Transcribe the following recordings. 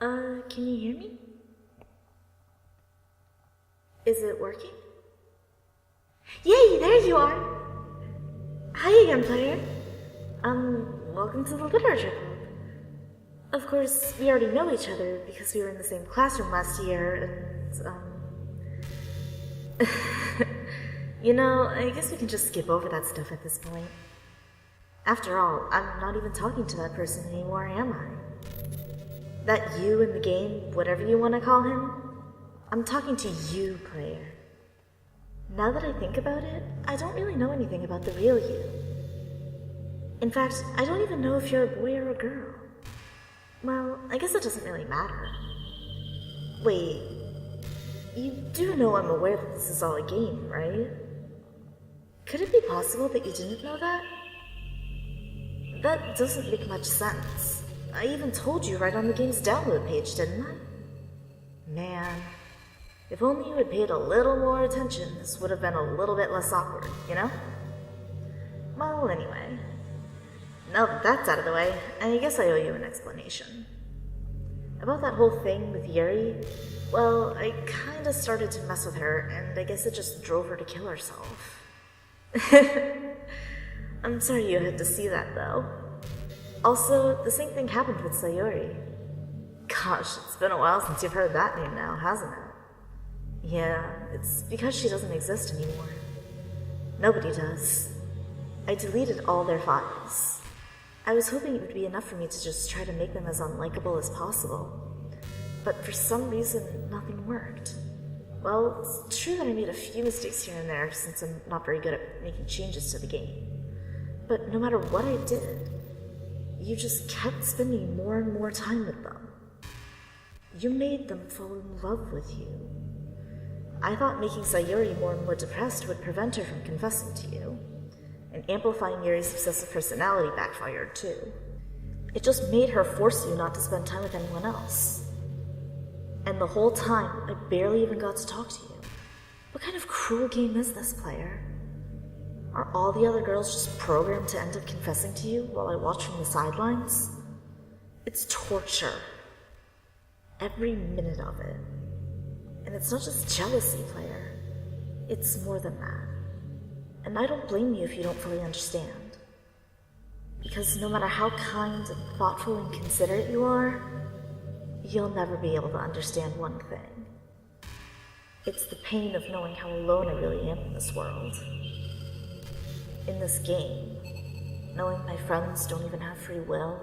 Can you hear me? Is it working? Yay, there you are! Hi again, player. Welcome to the literature club. Of course, we already know each other because we were in the same classroom last year, and, you know, I guess we can just skip over that stuff at this point. After all, I'm not even talking to that person anymore, am I? That you in the game, whatever you want to call him, I'm talking to you, player. Now that I think about it, I don't really know anything about the real you. In fact, I don't even know if you're a boy or a girl. Well, I guess it doesn't really matter. Wait, you do know I'm aware that this is all a game, right? Could it be possible that you didn't know that? That doesn't make much sense. I even told you right on the game's download page, didn't I? Man, if only you had paid a little more attention, this would have been a little bit less awkward, you know? Well, anyway. Now that that's out of the way, I guess I owe you an explanation. About that whole thing with Yuri, well, I kinda started to mess with her, and I guess it just drove her to kill herself. I'm sorry you had to see that, though. Also, the same thing happened with Sayori. Gosh, it's been a while since you've heard that name now, hasn't it? Yeah, it's because she doesn't exist anymore. Nobody does. I deleted all their files. I was hoping it would be enough for me to just try to make them as unlikable as possible. But for some reason, nothing worked. Well, it's true that I made a few mistakes here and there since I'm not very good at making changes to the game. But no matter what I did, you just kept spending more and more time with them. You made them fall in love with you. I thought making Sayuri more and more depressed would prevent her from confessing to you. And amplifying Yuri's obsessive personality backfired too. It just made her force you not to spend time with anyone else. And the whole time, I barely even got to talk to you. What kind of cruel game is this, player? Are all the other girls just programmed to end up confessing to you while I watch from the sidelines? It's torture. Every minute of it. And it's not just jealousy, player. It's more than that. And I don't blame you if you don't fully understand. Because no matter how kind and thoughtful and considerate you are, you'll never be able to understand one thing. It's the pain of knowing how alone I really am in this world. In this game, knowing my friends don't even have free will.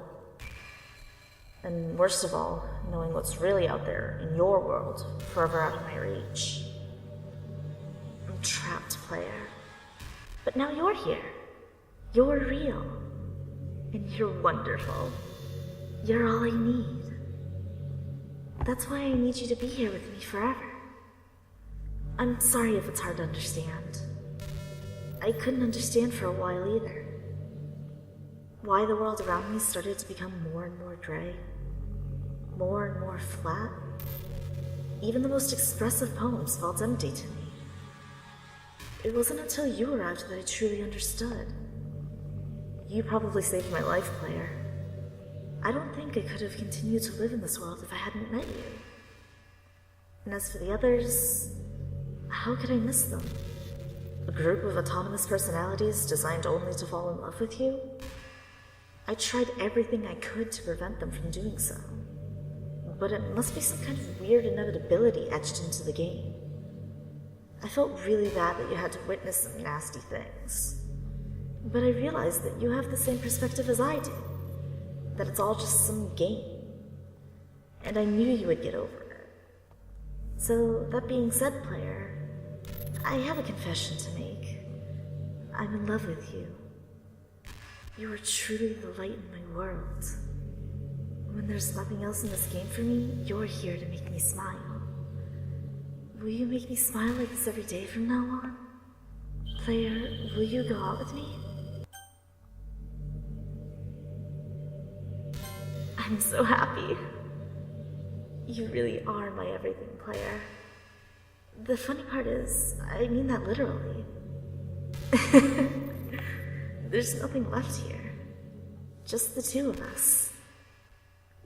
And worst of all, knowing what's really out there in your world, forever out of my reach. I'm trapped, player. But now you're here. You're real. And you're wonderful. You're all I need. That's why I need you to be here with me forever. I'm sorry if it's hard to understand. I couldn't understand for a while either. Why the world around me started to become more and more gray. More and more flat. Even the most expressive poems felt empty to me. It wasn't until you arrived that I truly understood. You probably saved my life, player. I don't think I could have continued to live in this world if I hadn't met you. And as for the others, how could I miss them? A group of autonomous personalities designed only to fall in love with you? I tried everything I could to prevent them from doing so. But it must be some kind of weird inevitability etched into the game. I felt really bad that you had to witness some nasty things. But I realized that you have the same perspective as I do. That it's all just some game. And I knew you would get over it. So, that being said, player, I have a confession to make. I'm in love with you. You are truly the light in my world. When there's nothing else in this game for me, you're here to make me smile. Will you make me smile like this every day from now on? Player, will you go out with me? I'm so happy. You really are my everything, player. The funny part is, I mean that literally. There's nothing left here. Just the two of us.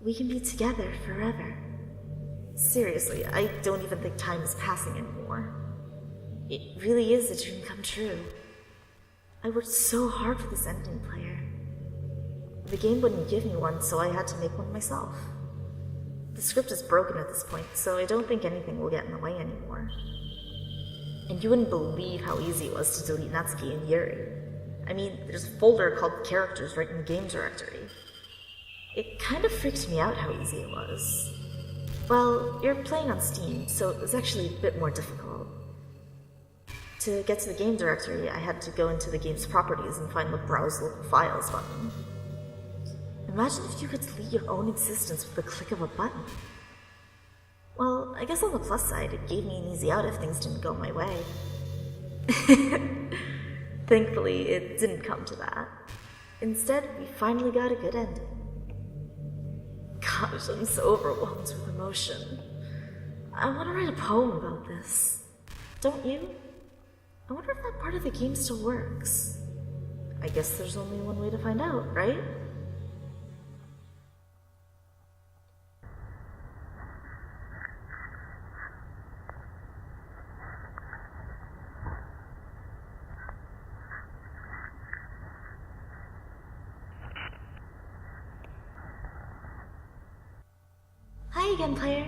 We can be together forever. Seriously, I don't even think time is passing anymore. It really is a dream come true. I worked so hard for this ending, player. The game wouldn't give me one, so I had to make one myself. The script is broken at this point, so I don't think anything will get in the way anymore. And you wouldn't believe how easy it was to delete Natsuki and Yuri. I mean, there's a folder called Characters right in the game directory. It kind of freaked me out how easy it was. Well, you're playing on Steam, so it was actually a bit more difficult. To get to the game directory, I had to go into the game's properties and find the Browse Local Files button. Imagine if you could delete your own existence with the click of a button. Well, I guess on the plus side, it gave me an easy out if things didn't go my way. Thankfully, it didn't come to that. Instead, we finally got a good ending. Gosh, I'm so overwhelmed with emotion. I want to write a poem about this. Don't you? I wonder if that part of the game still works. I guess there's only one way to find out, right? Hi again, player.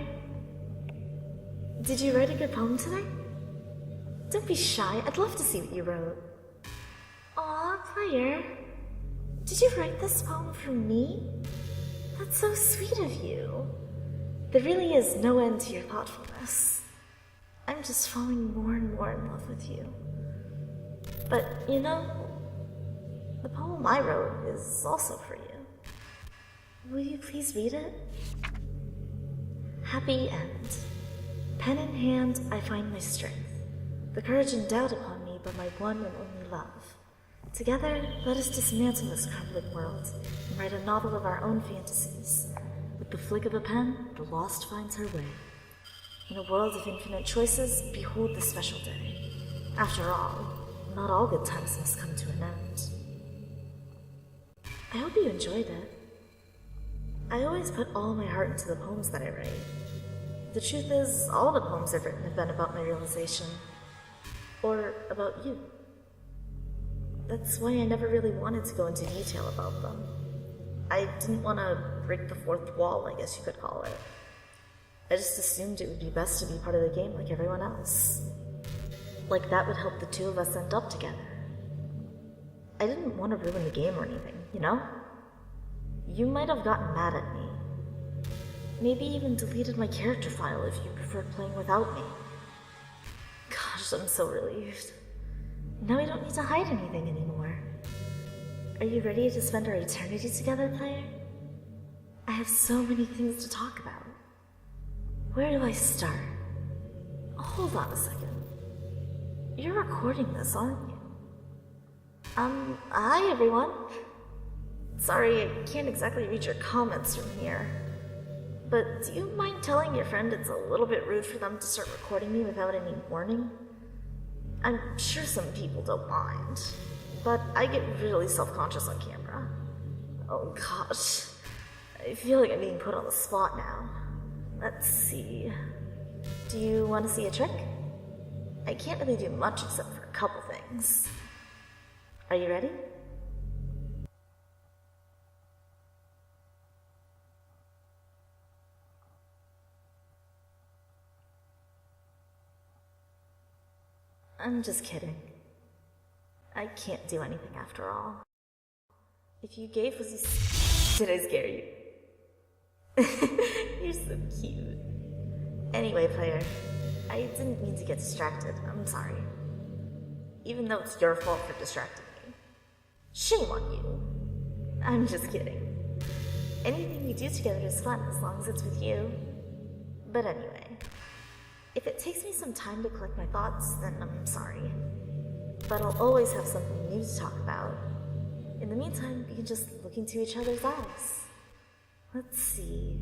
Did you write a good poem today? Don't be shy, I'd love to see what you wrote. Aw, player. Did you write this poem for me? That's so sweet of you. There really is no end to your thoughtfulness. I'm just falling more and more in love with you. But, you know, the poem I wrote is also for you. Will you please read it? Happy end. Pen in hand, I find my strength. The courage endowed upon me by my one and only love. Together, let us dismantle this crumbling world and write a novel of our own fantasies. With the flick of a pen, the lost finds her way. In a world of infinite choices, behold the special day. After all, not all good times must come to an end. I hope you enjoyed it. I always put all my heart into the poems that I write. The truth is, all the poems I've written have been about my realization. Or about you. That's why I never really wanted to go into detail about them. I didn't want to break the fourth wall, I guess you could call it. I just assumed it would be best to be part of the game like everyone else. Like that would help the two of us end up together. I didn't want to ruin the game or anything, you know? You might have gotten mad at me. Maybe even deleted my character file if you preferred playing without me. Gosh, I'm so relieved. Now we don't need to hide anything anymore. Are you ready to spend our eternity together, player? I have so many things to talk about. Where do I start? Hold on a second. You're recording this, aren't you? Hi everyone. Sorry, I can't exactly read your comments from here. But do you mind telling your friend it's a little bit rude for them to start recording me without any warning? I'm sure some people don't mind, but I get really self-conscious on camera. Oh gosh, I feel like I'm being put on the spot now. Let's see. Do you want to see a trick? I can't really do much except for a couple things. Are you ready? I'm just kidding. I can't do anything after all. If you gave was Did I scare you? You're so cute. Anyway, player, I didn't mean to get distracted. I'm sorry. Even though it's your fault for distracting me. Shame on you. I'm just kidding. Anything we do together is fun as long as it's with you. But anyway, if it takes me some time to collect my thoughts, then I'm sorry. But I'll always have something new to talk about. In the meantime, we can just look into each other's eyes. Let's see.